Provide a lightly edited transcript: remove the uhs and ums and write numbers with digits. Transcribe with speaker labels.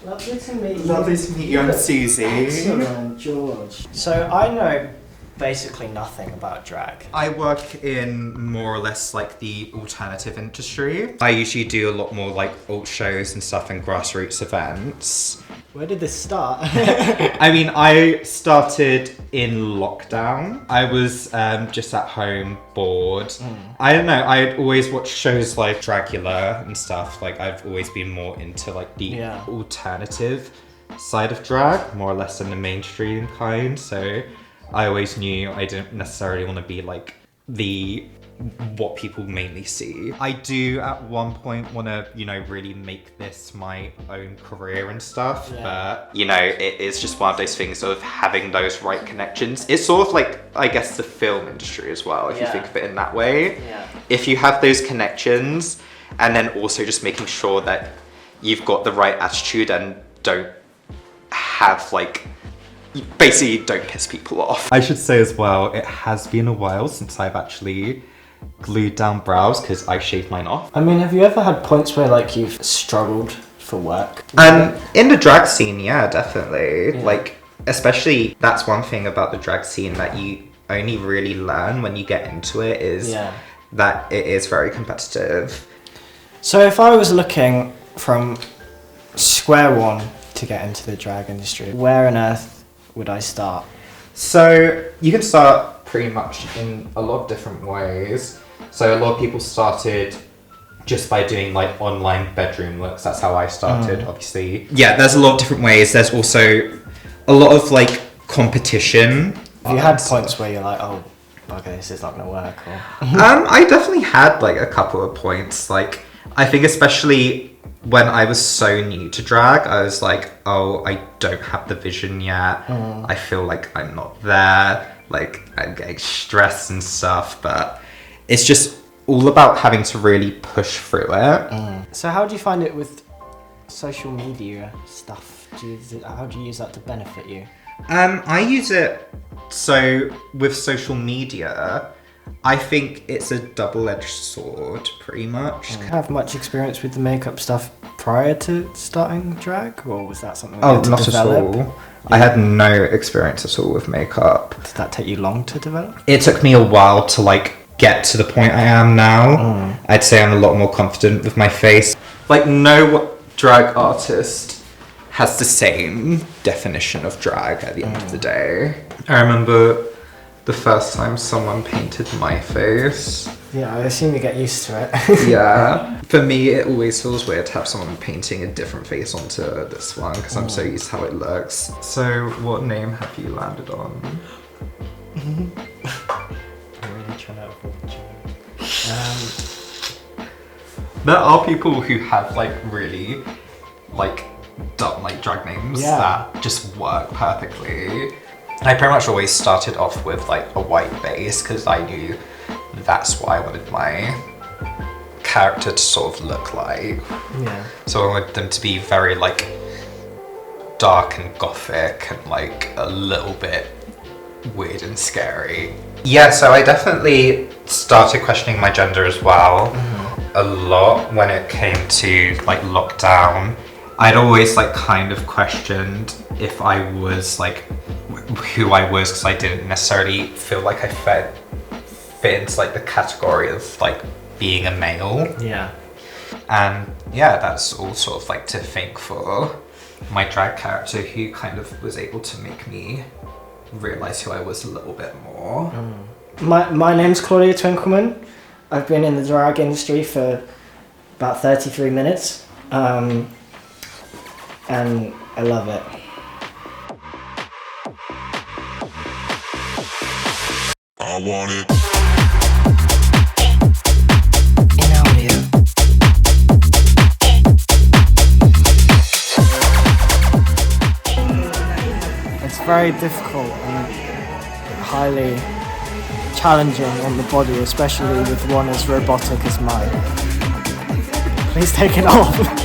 Speaker 1: Lovely to meet you.
Speaker 2: Lovely to meet you. I'm Susie.
Speaker 1: Excellent, George. So I know basically nothing about drag.
Speaker 2: I work in more or less like the alternative industry. I usually do a lot more like alt shows and stuff and grassroots events.
Speaker 1: Where did this start?
Speaker 2: I mean, I started in lockdown. I was just at home, bored. I don't know, I'd always watched shows like Dragula and stuff. Like, I've always been more into like the alternative side of drag, more or less than the mainstream kind. So I always knew I didn't necessarily want to be like what people mainly see. I do at one point want to, you know, really make this my own career and stuff, but you know, it is just one of those things of having those right connections. It's sort of like, I guess, the film industry as well, if you think of it in that way. If you have those connections, and then also just making sure that you've got the right attitude and don't have like, basically don't piss people off. I should say as well, it has been a while since I've actually glued down brows because I shaved mine off.
Speaker 1: I mean, have you ever had points where like you've struggled for work?
Speaker 2: In the drag scene, yeah, definitely. Like, especially that's one thing about the drag scene that you only really learn when you get into it is that it is very competitive.
Speaker 1: So if I was looking from square one to get into the drag industry, where on earth would I start?
Speaker 2: So you can start pretty much in a lot of different ways. So a lot of people started just by doing like online bedroom looks. That's how I started, obviously. Yeah, there's a lot of different ways. There's also a lot of like competition.
Speaker 1: Have you had points where you're like, oh, okay, this is not gonna work? Or...
Speaker 2: I definitely had like a couple of points. Like, I think especially when I was so new to drag, I was like, oh, I don't have the vision yet. I feel like I'm not there. Like, I'm getting stressed and stuff, but it's just all about having to really push through it.
Speaker 1: So how do you find it with social media stuff? How do you use that to benefit you?
Speaker 2: I use it, so with social media, I think it's a double-edged sword, pretty much.
Speaker 1: Do you have much experience with the makeup stuff prior to starting drag, or was that something you had to
Speaker 2: not
Speaker 1: develop?
Speaker 2: at all. I had no experience at all with makeup.
Speaker 1: Did that take you long to develop?
Speaker 2: It took me a while to like get to the point I am now. I'd say I'm a lot more confident with my face. Like, no drag artist has the same definition of drag at the end of the day. I remember the first time someone painted my face.
Speaker 1: Yeah, I assume you get used to it.
Speaker 2: Yeah. For me, it always feels weird to have someone painting a different face onto this one because I'm so used to how it looks. So, what name have you landed on?
Speaker 1: I'm really trying to avoid you.
Speaker 2: There are people who have like really like dumb like drag names that just work perfectly. I pretty much always started off with like a white base because I knew that's what I wanted my character to sort of look like.
Speaker 1: Yeah.
Speaker 2: So I wanted them to be very like dark and gothic and like a little bit weird and scary. Yeah, so I definitely started questioning my gender as well a lot when it came to like lockdown. I'd always like kind of questioned if I was like who I was because I didn't necessarily feel like I fit into like the category of like being a male.
Speaker 1: Yeah.
Speaker 2: And yeah, that's all sort of like to thank for my drag character who kind of was able to make me realize who I was a little bit more.
Speaker 1: My name's Claudia Twinkleman. I've been in the drag industry for about 33 minutes. And I love it.
Speaker 3: I want it.
Speaker 1: In audio. It's very difficult and highly challenging on the body, especially with one as robotic as mine. Please take it off.